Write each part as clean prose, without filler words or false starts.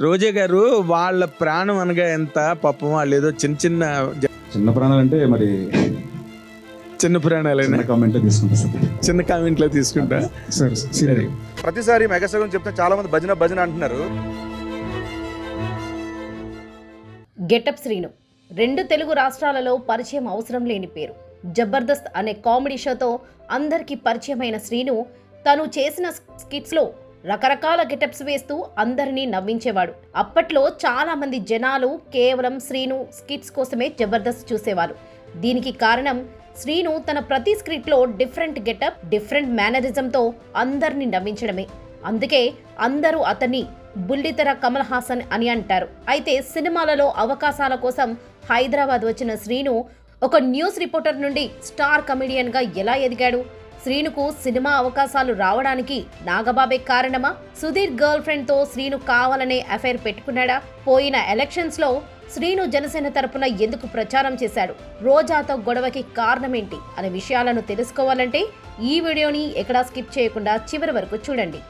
రోజా గారు వాళ్ళ ప్రాణం అనగా ఎంత పాపం, వాళ్ళు ఏదో చిన్న ప్రాణాలంటే మరి చిన్న ప్రాణాలైనా కామెంట్ తీసుకుంటా సార్. చిన్న కామెంట్లో తీసుకుంటా. సరే. ప్రతిసారి మెగాస్టార్ గురించి చెప్తే చాలా మంది భజన భజన అంటున్నారు. గెటప్ శ్రీను 2 తెలుగు రాష్ట్రాలలో పరిచయం అవసరం లేని పేరు. జబర్దస్త్ అనే కామెడీ షోతో అందరికీ పరిచయమైన శ్రీను తను చేసిన స్కిట్స్లో రకరకాల గెటప్స్ వేస్తూ అందరినీ నవ్వించేవాడు. అప్పట్లో చాలా మంది జనాలు కేవలం శ్రీను స్కిట్స్ కోసమే జబర్దస్త్ చూసేవారు. దీనికి కారణం శ్రీను తన ప్రతి స్క్రిప్ట్లో డిఫరెంట్ గెటప్, డిఫరెంట్ మేనరిజంతో అందరినీ నవ్వించడమే. అందుకే అందరూ అతన్ని బుల్లితెర కమల్ హాసన్ అని అంటారు. అయితే సినిమాలలో అవకాశాల కోసం హైదరాబాద్ వచ్చిన శ్రీను ఒక న్యూస్ రిపోర్టర్ నుండి స్టార్ కమెడియన్గా ఎలా ఎదిగాడు? శ్రీనుకు సినిమా అవకాశాలు రావడానికి నాగబాబే కారణమా? సుధీర్ గర్ల్ ఫ్రెండ్తో శ్రీను కావాలనే అఫైర్ పెట్టుకున్నాడా? పోయిన ఎలక్షన్స్లో శ్రీను జనసేన తరపున ఎందుకు ప్రచారం చేశాడు? రోజాతో గొడవకి కారణమేంటి అనే విషయాలను తెలుసుకోవాలంటే ఈ వీడియోని ఎక్కడా స్కిప్ చేయకుండా చివరి వరకు చూడండి.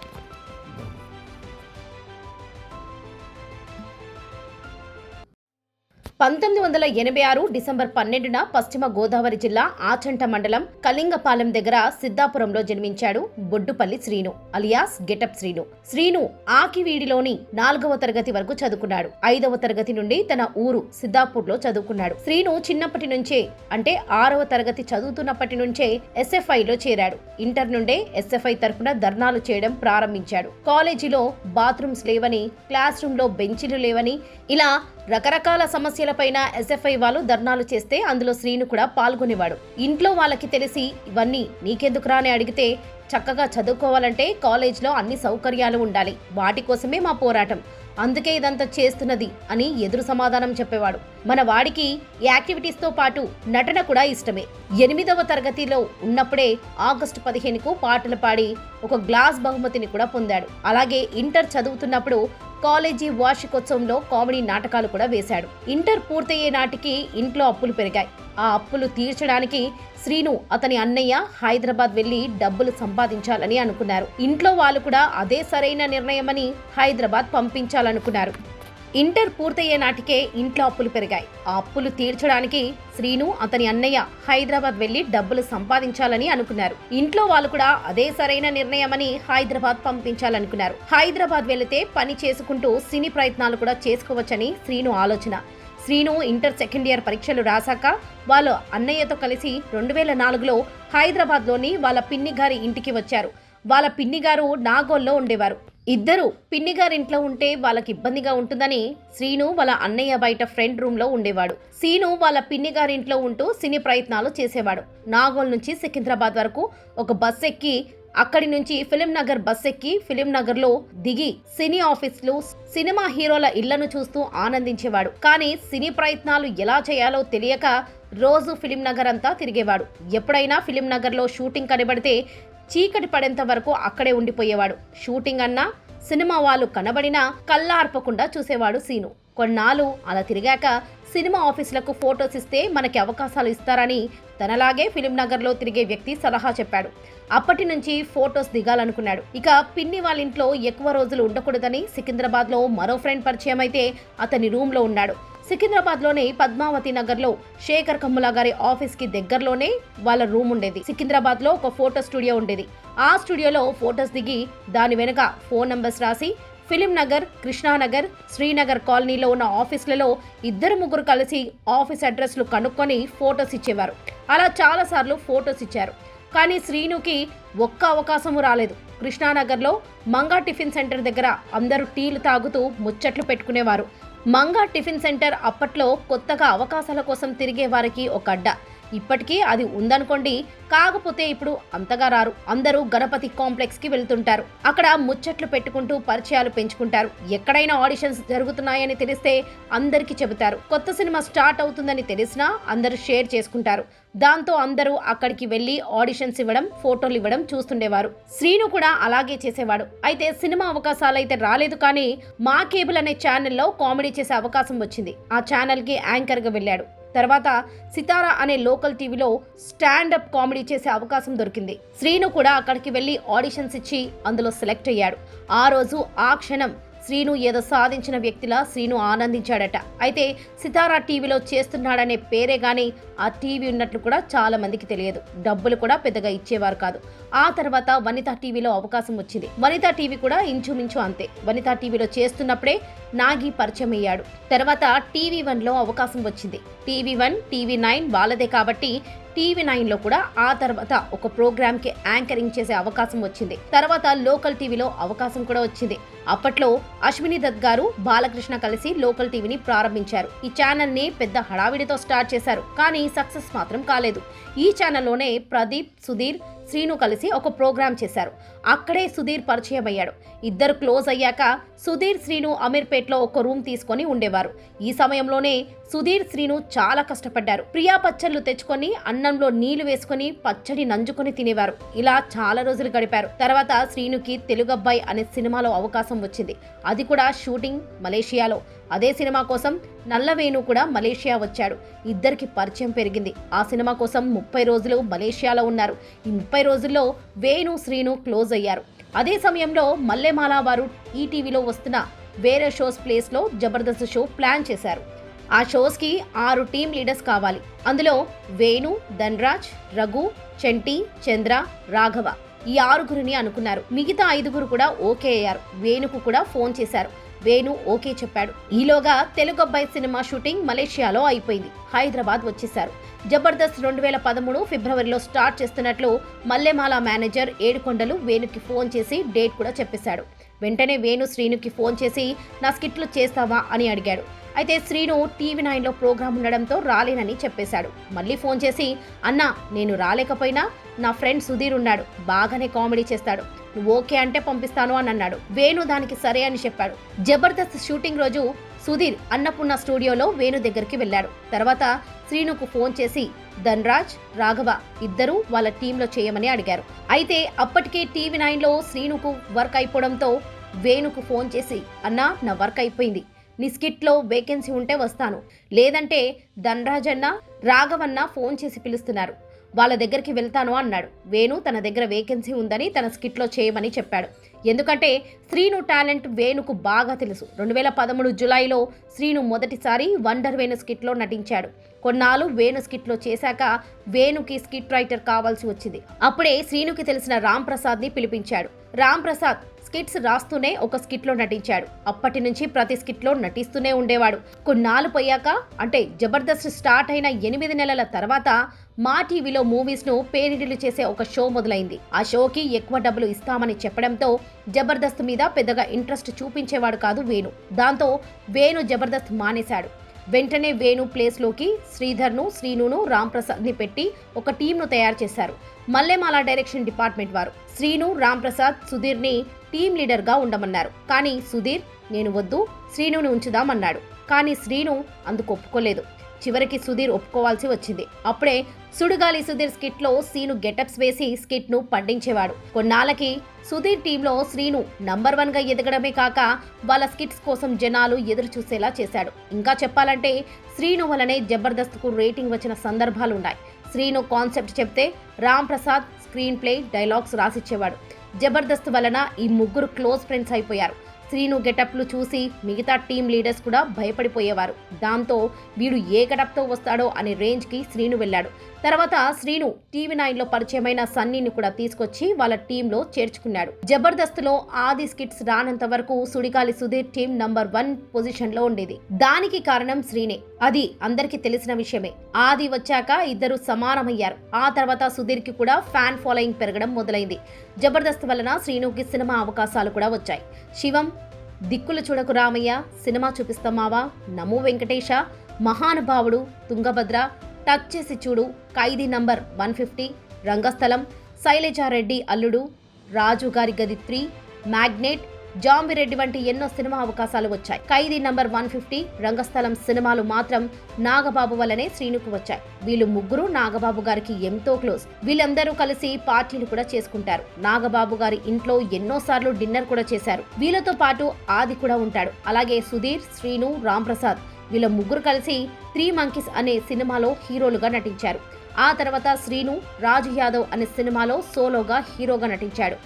1986 డిసెంబర్ 12న పశ్చిమ గోదావరి జిల్లా ఆచంట మండలం కళింగపాలెం దగ్గర సిద్ధాపురంలో జన్మించాడు బొడ్డుపల్లి శ్రీను అలియాస్ గెటప్ శ్రీను. శ్రీను ఆకివీడిలోని 4వ తరగతి వరకు చదువుకున్నాడు. 5వ తరగతి నుండి తన ఊరు సిద్ధాపూర్లో చదువుకున్నాడు. శ్రీను చిన్నప్పటి నుంచే అంటే 6వ తరగతి చదువుతున్నప్పటి నుంచే SFIలో చేరాడు. ఇంటర్ నుండే SFI తరపున ధర్నాలు చేయడం ప్రారంభించాడు. కాలేజీలో బాత్రూమ్స్ లేవని, క్లాస్ రూమ్లో బెంచీలు లేవని, ఇలా రకరకాల సమస్యలపైన SFI వాళ్ళు ధర్నాలు చేస్తే అందులో శ్రీను కూడా పాల్గొనేవాడు. ఇంట్లో వాళ్ళకి తెలిసి ఇవన్నీ నీకెందుకురా అని అడిగితే, చక్కగా చదువుకోవాలంటే కాలేజ్లో అన్ని సౌకర్యాలు ఉండాలి, వాటి కోసమే మా పోరాటం, అందుకే ఇదంతా చేస్తున్నది అని ఎదురు సమాధానం చెప్పేవాడు. మన వాడికి యాక్టివిటీస్తో పాటు నటన కూడా ఇష్టమే. 8వ తరగతిలో ఉన్నప్పుడే ఆగస్టు 15కు పాటలు పాడి ఒక గ్లాస్ బహుమతిని కూడా పొందాడు. అలాగే ఇంటర్ చదువుతున్నప్పుడు కాలేజీ వార్షికోత్సవంలో కామెడీ నాటకాలు కూడా వేశాడు. ఇంటర్ పూర్తయ్యే నాటికి ఇంట్లో అప్పులు పెరిగాయి. ఆ అప్పులు తీర్చడానికి శ్రీను అతని అన్నయ్య హైదరాబాద్ వెళ్లి డబ్బులు సంపాదించాలని అనుకున్నారు. ఇంట్లో వాళ్ళు కూడా అదే సరైన నిర్ణయమని హైదరాబాద్ పంపించాలనుకున్నారు. ఇంటర్ పూర్తయ్యే నాటికే ఇంట్లో అప్పులు పెరిగాయి. ఆ అప్పులు తీర్చడానికి శ్రీను అతని అన్నయ్య హైదరాబాద్ వెళ్లి డబ్బులు సంపాదించాలని అనుకున్నారు. ఇంట్లో వాళ్ళు కూడా అదే సరైన నిర్ణయమని హైదరాబాద్ పంపించాలనుకున్నారు. హైదరాబాద్ వెళితే పని చేసుకుంటూ సినీ ప్రయత్నాలు కూడా చేసుకోవచ్చని శ్రీను ఆలోచన. శ్రీను ఇంటర్ సెకండ్ ఇయర్ పరీక్షలు రాశాక వాళ్ళ అన్నయ్యతో కలిసి 2004లో హైదరాబాద్లోని వాళ్ళ పిన్ని గారి ఇంటికి వచ్చారు. వాళ్ళ పిన్ని గారు నాగోల్లో ఉండేవారు. ఇద్దరు పిన్ని గారింట్లో ఉంటే వాళ్ళకి ఇబ్బందిగా ఉంటుందని శ్రీను వాళ్ళ అన్నయ్య బయట ఫ్రెండ్ రూమ్ లో ఉండేవాడు. శ్రీను వాళ్ళ పిన్ని గారింట్లో ఉంటూ సినీ ప్రయత్నాలు చేసేవాడు. నాగోల్ నుంచి సికింద్రాబాద్ వరకు ఒక బస్ ఎక్కి, అక్కడి నుంచి ఫిలిం నగర్ బస్ ఎక్కి ఫిలిం నగర్ లో దిగి సినీ ఆఫీసులు, సినిమా హీరోల ఇళ్లను చూస్తూ ఆనందించేవాడు. కానీ సినీ ప్రయత్నాలు ఎలా చేయాలో తెలియక రోజు ఫిలిం నగర్ అంతా తిరిగేవాడు. ఎప్పుడైనా ఫిలిం నగర్ లో షూటింగ్ కనబడితే చీకటి పడేంత వరకు అక్కడే ఉండిపోయేవాడు. షూటింగ్ అన్నా, సినిమా వాళ్ళు కనబడినా కళ్ళార్పకుండా చూసేవాడు శ్రీను. కొన్నాళ్ళు అలా తిరిగాక సినిమా ఆఫీసులకు ఫోటోస్ ఇస్తే మనకి అవకాశాలు ఇస్తారని తనలాగే ఫిలిం నగర్లో తిరిగే వ్యక్తి సలహా చెప్పాడు. అప్పటి నుంచి ఫోటోస్ దిగాలనుకున్నాడు. ఇక పిన్ని వాళ్ళ ఇంట్లో ఎక్కువ రోజులు ఉండకూడదని సికింద్రాబాద్లో మరో ఫ్రెండ్ పరిచయం అయితే అతని రూమ్లో ఉన్నాడు. సికింద్రాబాద్లోనే పద్మావతి నగర్లో శేఖర్ కమ్ములా గారి ఆఫీస్కి దగ్గరలోనే వాళ్ళ రూమ్ ఉండేది. సికింద్రాబాద్లో ఒక ఫోటో స్టూడియో ఉండేది. ఆ స్టూడియోలో ఫోటోస్ దిగి దాని వెనుక ఫోన్ నంబర్స్ రాసి ఫిలిం నగర్, కృష్ణానగర్, శ్రీనగర్ కాలనీలో ఉన్న ఆఫీసులలో 2-3 కలిసి ఆఫీస్ అడ్రస్లు కనుక్కొని ఫోటోస్ ఇచ్చేవారు. అలా చాలాసార్లు ఫోటోస్ ఇచ్చారు. కానీ శ్రీనుకి ఒక్క అవకాశము రాలేదు. కృష్ణానగర్లో మంగా టిఫిన్ సెంటర్ దగ్గర అందరూ టీలు తాగుతూ ముచ్చట్లు పెట్టుకునేవారు. మంగా టిఫిన్ సెంటర్ అప్పట్లో కొత్తగా అవకాశాల కోసం తిరిగే వారికి ఒక అడ్డ. ఇప్పటికీ అది ఉందనుకోండి, కాకపోతే ఇప్పుడు అంతగా రారు. అందరూ గణపతి కాంప్లెక్స్ కి వెళ్తుంటారు. అక్కడ ముచ్చట్లు పెట్టుకుంటూ పరిచయాలు పెంచుకుంటారు. ఎక్కడైనా ఆడిషన్స్ జరుగుతున్నాయని తెలిస్తే అందరికీ చెబుతారు. కొత్త సినిమా స్టార్ట్ అవుతుందని తెలిసినా అందరూ షేర్ చేసుకుంటారు. దాంతో అందరూ అక్కడికి వెళ్లి ఆడిషన్స్ ఇవ్వడం, ఫోటోలు ఇవ్వడం చూస్తుండేవారు. శ్రీను కూడా అలాగే చేసేవాడు. అయితే సినిమా అవకాశాలు అయితే రాలేదు, కానీ మా కేబుల్ అనే ఛానల్లో కామెడీ చేసే అవకాశం వచ్చింది. ఆ ఛానల్కి యాంకర్గా వెళ్ళాడు. తర్వాత సితారా అనే లోకల్ టీవీలో స్టాండప్ కామెడీ చేసే అవకాశం దొరికింది. శ్రీను కూడా అక్కడికి వెళ్లి ఆడిషన్స్ ఇచ్చి అందులో సెలెక్ట్ అయ్యాడు. ఆ రోజు ఆ క్షణం శ్రీను ఏదో సాధించిన వ్యక్తిలా శ్రీను ఆనందించాడట. అయితే సితారా టీవీలో చేస్తున్నాడనే పేరే గానీ ఆ టీవీ ఉన్నట్లు కూడా చాలా మందికి తెలియదు. డబ్బులు కూడా పెద్దగా ఇచ్చేవారు కాదు. ఆ తర్వాత వనితా టీవీలో అవకాశం వచ్చింది. వనితా టీవీ కూడా ఇంచుమించు అంతే. వనితా టీవీలో చేస్తున్నప్పుడే నాగి పరిచయం అయ్యాడు. తర్వాత TV1లో అవకాశం వచ్చింది. TV1, TV9 వాళ్ళదే కాబట్టి TV9లో కూడా ఆ తర్వాత ఒక ప్రోగ్రామ్కి యాంకరింగ్ చేసే అవకాశం వచ్చింది. తర్వాత లోకల్ టీవీలో అవకాశం కూడా వచ్చింది. అప్పట్లో అశ్విని దత్ గారు, బాలకృష్ణ కలిసి లోకల్ టీవీని ప్రారంభించారు. ఈ ఛానల్ని పెద్ద హడావిడితో స్టార్ట్ చేశారు, కానీ సక్సెస్ మాత్రం కాలేదు. ఈ ఛానల్లోనే ప్రదీప్, సుధీర్, శ్రీను కలిసి ఒక ప్రోగ్రామ్ చేశారు. అక్కడే సుధీర్ పరిచయం అయ్యాడు. ఇద్దరు క్లోజ్ అయ్యాక సుధీర్, శ్రీను అమీర్పేట్లో ఒక రూమ్ తీసుకొని ఉండేవారు. ఈ సమయంలోనే సుధీర్, శ్రీను చాలా కష్టపడ్డారు. ప్రియా పచ్చళ్ళు తెచ్చుకొని అన్నంలో నీళ్లు వేసుకొని పచ్చడి నంజుకొని తినేవారు. ఇలా చాలా రోజులు గడిపారు. తర్వాత శ్రీనుకి తెలుగబ్బాయి అనే సినిమాలో అవకాశం వచ్చింది. అది కూడా షూటింగ్ మలేషియాలో. అదే సినిమా కోసం నల్లవేణు కూడా మలేషియా వచ్చాడు. ఇద్దరికి పరిచయం పెరిగింది. ఆ సినిమా కోసం 30 రోజులు మలేషియాలో ఉన్నారు. ఈ 30 రోజుల్లో వేణు, శ్రీను క్లోజ్ అయ్యారు. అదే సమయంలో మల్లెమాల వారు ఈటీవీలో వస్తున్న వేరే షోస్ ప్లేస్లో జబర్దస్త్ షో ప్లాన్ చేశారు. ఆ షోస్కి 6 టీమ్ లీడర్స్ కావాలి. అందులో వేణు, ధన్రాజ్, రఘు, చంటి, చంద్ర, రాఘవ ఈ 6గురిని అనుకున్నారు. మిగతా 5గురు కూడా ఓకే అయ్యారు. వేణుకు కూడా ఫోన్ చేశారు. వేణు ఓకే చెప్పాడు. ఈలోగా తెలుగబ్బాయి సినిమా షూటింగ్ మలేషియాలో అయిపోయింది. హైదరాబాద్ వచ్చేశారు. జబర్దస్త్ 2013 ఫిబ్రవరిలో స్టార్ట్ చేస్తున్నట్లు మల్లెమాల మేనేజర్ ఏడుకొండలు వేణుకి ఫోన్ చేసి డేట్ కూడా చెప్పేశాడు. వెంటనే వేణు శ్రీనుకి ఫోన్ చేసి నా స్కిట్లు చేస్తావా అని అడిగాడు. అయితే శ్రీను TV9లో ప్రోగ్రాం ఉండడంతో రాలేనని చెప్పేశాడు. మళ్ళీ ఫోన్ చేసి అన్నా నేను రాలేకపోయినా నా ఫ్రెండ్ సుధీర్ ఉన్నాడు, బాగానే కామెడీ చేస్తాడు, నువ్వు ఓకే అంటే పంపిస్తాను అని అన్నాడు. వేణు దానికి సరే అని చెప్పాడు. జబర్దస్త్ షూటింగ్ రోజు సుధీర్ అన్నపూర్ణ స్టూడియోలో వేణు దగ్గరికి వెళ్ళాడు. తర్వాత శ్రీనుకు ఫోన్ చేసి ధన్రాజ్, రాఘవ ఇద్దరూ వాళ్ళ టీంలో చేయమని అడిగారు. అయితే అప్పటికే TV9లో శ్రీనుకు వర్క్ అయిపోవడంతో వేణుకు ఫోన్ చేసి అన్నా నా వర్క్ అయిపోయింది, నీ స్కిట్లో వేకెన్సీ ఉంటే వస్తాను, లేదంటే ధన్రాజ్ అన్న, రాఘవన్న ఫోన్ చేసి పిలుస్తున్నారు, వాళ్ళ దగ్గరికి వెళ్తాను అన్నాడు. వేణు తన దగ్గర వేకెన్సీ ఉందని తన స్కిట్లో చేయమని చెప్పాడు. ఎందుకంటే శ్రీను టాలెంట్ వేణుకు బాగా తెలుసు. 2013 జులైలో శ్రీను మొదటిసారి వండర్ వేణు స్కిట్లో నటించాడు. కొన్నాళ్ళు వేణు స్కిట్లో చేశాక వేణుకి స్కిట్ రైటర్ కావాల్సి వచ్చింది. అప్పుడే శ్రీనుకి తెలిసిన రామ్ ప్రసాద్ని పిలిపించాడు. రామ్ ప్రసాద్ స్కిట్స్ రాస్తూనే ఒక స్కిట్లో నటించాడు. అప్పటి నుంచి ప్రతి స్కిట్లో నటిస్తూనే ఉండేవాడు. కొన్నాళ్ళు పోయాక అంటే జబర్దస్త్ స్టార్ట్ అయిన 8 నెలల తర్వాత మా టీవీలో మూవీస్ను పేరిడిలు చేసే ఒక షో మొదలైంది. ఆ షోకి ఎక్కువ డబ్బులు ఇస్తామని చెప్పడంతో జబర్దస్త్ మీద పెద్దగా ఇంట్రెస్ట్ చూపించేవాడు కాదు వేణు. దాంతో వేణు జబర్దస్త్ మానేశాడు. వెంటనే వేణు ప్లేస్లోకి శ్రీధర్ను, శ్రీనును, రామ్ ప్రసాద్ని పెట్టి ఒక టీంను తయారు చేశారు. మల్లెమాల డైరెక్షన్ డిపార్ట్మెంట్ వారు శ్రీను, రామ్ ప్రసాద్, సుధీర్ని టీమ్ లీడర్గా ఉండమన్నారు. కానీ సుధీర్ నేను వద్దు, శ్రీనుని ఉంచుదామన్నాడు. కానీ శ్రీను అందుకు ఒప్పుకోలేదు. చివరికి సుధీర్ ఒప్పుకోవాల్సి వచ్చింది. అప్పుడే సుడిగాలి సుధీర్ స్కిట్లో శ్రీను గెటప్స్ వేసి స్కిట్ను పండించేవాడు. కొన్నాళ్ళకి సుధీర్ టీంలో శ్రీను నంబర్ 1గా ఎదగడమే కాక వాళ్ళ స్కిట్స్ కోసం జనాలు ఎదురు చూసేలా చేశాడు. ఇంకా చెప్పాలంటే శ్రీను వలనే జబర్దస్త్కు రేటింగ్ వచ్చిన సందర్భాలున్నాయి. శ్రీను కాన్సెప్ట్ చెప్తే Ram Prasad screenplay, dialogues రాసిచ్చేవాడు. జబర్దస్త్ వలన ఈ ముగ్గురు క్లోజ్ ఫ్రెండ్స్ అయిపోయారు. శ్రీను గెటప్లు చూసి మిగతా టీమ్ లీడర్స్ కూడా భయపడిపోయేవారు. దాంతో వీడు ఏ గెటప్తో వస్తాడో అనే రేంజ్కి శ్రీను వెళ్ళాడు. తర్వాత శ్రీను TV9లో పరిచయమైన సన్నీని కూడా తీసుకొచ్చి వాళ్ళ టీంలో చేర్చుకున్నాడు. జబర్దస్త్లో ఆది స్కిట్స్ రానంత వరకు సుడిగాలి సుధీర్ టీం నంబర్ 1 పొజిషన్లో ఉండేది. దానికి కారణం శ్రీనే. అది అందరికీ తెలిసిన విషయమే. ఆది వచ్చాక ఇద్దరు సమానమయ్యారు. ఆ తర్వాత సుధీర్కి కూడా ఫ్యాన్ ఫాలోయింగ్ పెరగడం మొదలైంది. జబర్దస్త్ వలన శ్రీనుకి సినిమా అవకాశాలు కూడా వచ్చాయి. శివం, దిక్కులు చూడకు రామయ్య, సినిమా చూపిస్తామావా, నమో వెంకటేశ, మహానుభావుడు, తుంగభద్ర, టచ్ చేసి చూడు, ఖైదీ నంబర్ 150, రంగస్థలం, శైలజారెడ్డి అల్లుడు, రాజు గారి గది 3, మ్యాగ్నెట్, జాంబిరెడ్డి వంటి ఎన్నో సినిమా అవకాశాలు వచ్చాయి. ఖైదీ నంబర్ 150, రంగస్థలం సినిమాలు మాత్రం నాగబాబు వల్లనే శ్రీనుకు వచ్చాయి. వీళ్ళు ముగ్గురు నాగబాబు గారికి ఎంతో క్లోజ్. వీళ్ళందరూ కలిసి పార్టీలు కూడా చేసుకుంటారు. నాగబాబు గారి ఇంట్లో ఎన్నోసార్లు డిన్నర్ కూడా చేశారు. వీళ్ళతో పాటు ఆది కూడా ఉంటాడు. అలాగే సుధీర్, శ్రీను, రామ్ ప్రసాద్ వీళ్ళ ముగ్గురు కలిసి 3 మంకీస్ అనే సినిమాలో హీరోలుగా నటించారు. ఆ తర్వాత శ్రీను రాజు యాదవ్ అనే సినిమాలో సోలోగా హీరోగా నటించాడు.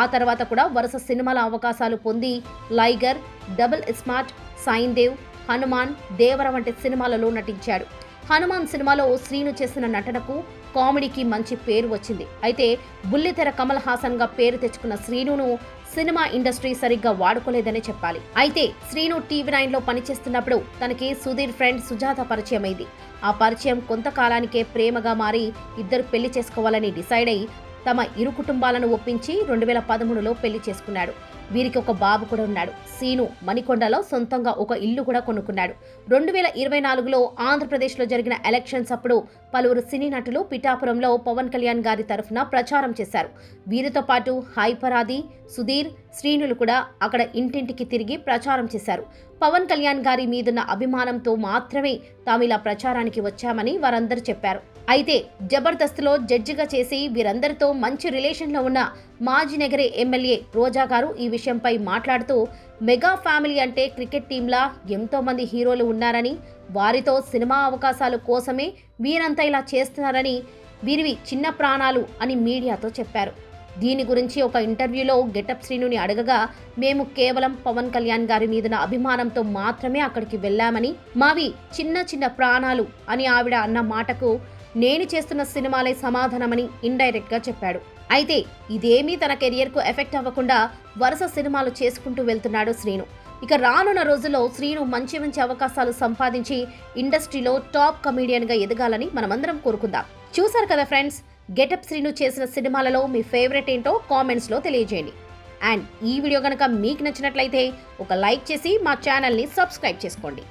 ఆ తర్వాత కూడా వరుస సినిమాల అవకాశాలు పొంది లైగర్, డబుల్ స్మార్ట్, సైన్ దేవ్, హనుమాన్, దేవర వంటి సినిమాలలో నటించాడు. హనుమాన్ సినిమాలో శ్రీను చేసిన నటనకు, కామెడీకి మంచి పేరు వచ్చింది. అయితే బుల్లితెర కమల్ హాసన్ గా పేరు తెచ్చుకున్న శ్రీనును సినిమా ఇండస్ట్రీ సరిగ్గా వాడుకోలేదనే చెప్పాలి. అయితే శ్రీను TV9 లో పనిచేస్తున్నప్పుడు తనకి సుధీర్ ఫ్రెండ్ సుజాత పరిచయం అయింది. ఆ పరిచయం కొంతకాలానికే ప్రేమగా మారి ఇద్దరు పెళ్లి చేసుకోవాలని డిసైడ్ అయి తమ ఇరు కుటుంబాలను ఒప్పించి 2013లో పెళ్లి చేసుకున్నాడు. వీరికి ఒక బాబు కూడా ఉన్నాడు. శ్రీను మణికొండలో సొంతంగా ఒక ఇల్లు కూడా కొనుక్కున్నాడు. 2024లో ఆంధ్రప్రదేశ్లో జరిగిన ఎలక్షన్స్ అప్పుడు పలువురు సినీ నటులు పిఠాపురంలో పవన్ కళ్యాణ్ గారి తరఫున ప్రచారం చేశారు. వీరితో పాటు హైపరాది, సుధీర్, శ్రీనులు కూడా అక్కడ ఇంటింటికి తిరిగి ప్రచారం చేశారు. పవన్ కళ్యాణ్ గారి మీదున్న అభిమానంతో మాత్రమే తాము ఇలా ప్రచారానికి వచ్చామని వారందరూ చెప్పారు. అయితే జబర్దస్త్లో జడ్జిగా చేసి వీరందరితో మంచి రిలేషన్లో ఉన్న మాజీనగరి ఎమ్మెల్యే రోజా గారు ఈ విషయంపై మాట్లాడుతూ, మెగా ఫ్యామిలీ అంటే క్రికెట్ టీంలా ఎంతో మంది హీరోలు ఉన్నారని, వారితో సినిమా అవకాశాల కోసమే వీరంతా ఇలా చేస్తున్నారని, వీరివి చిన్న ప్రాణాలు అని మీడియాతో చెప్పారు. దీని గురించి ఒక ఇంటర్వ్యూలో గెటప్ శ్రీనుని అడగగా, మేము కేవలం పవన్ కళ్యాణ్ గారి మీదున్న అభిమానంతో మాత్రమే అక్కడికి వెళ్ళామని, మావి చిన్న చిన్న ప్రాణాలు అని ఆవిడ అన్న మాటకు నేను చేస్తున్న సినిమాలే సమాధానమని ఇండైరెక్ట్ గా చెప్పాడు. అయితే ఇదేమీ తన కెరియర్కు ఎఫెక్ట్ అవ్వకుండా వరుస సినిమాలు చేసుకుంటూ వెళ్తున్నాడు శ్రీను. ఇక రానున్న రోజుల్లో శ్రీను మంచి మంచి అవకాశాలు సంపాదించి ఇండస్ట్రీలో టాప్ కమీడియన్గా ఎదగాలని మనమందరం కోరుకుందాం. చూసారు కదా ఫ్రెండ్స్, గెటప్ శ్రీను చేసిన సినిమాలలో మీ ఫేవరెట్ ఏంటో కామెంట్స్లో తెలియజేయండి. అండ్ ఈ వీడియో కనుక మీకు నచ్చినట్లయితే ఒక లైక్ చేసి మా ఛానల్ని సబ్స్క్రైబ్ చేసుకోండి.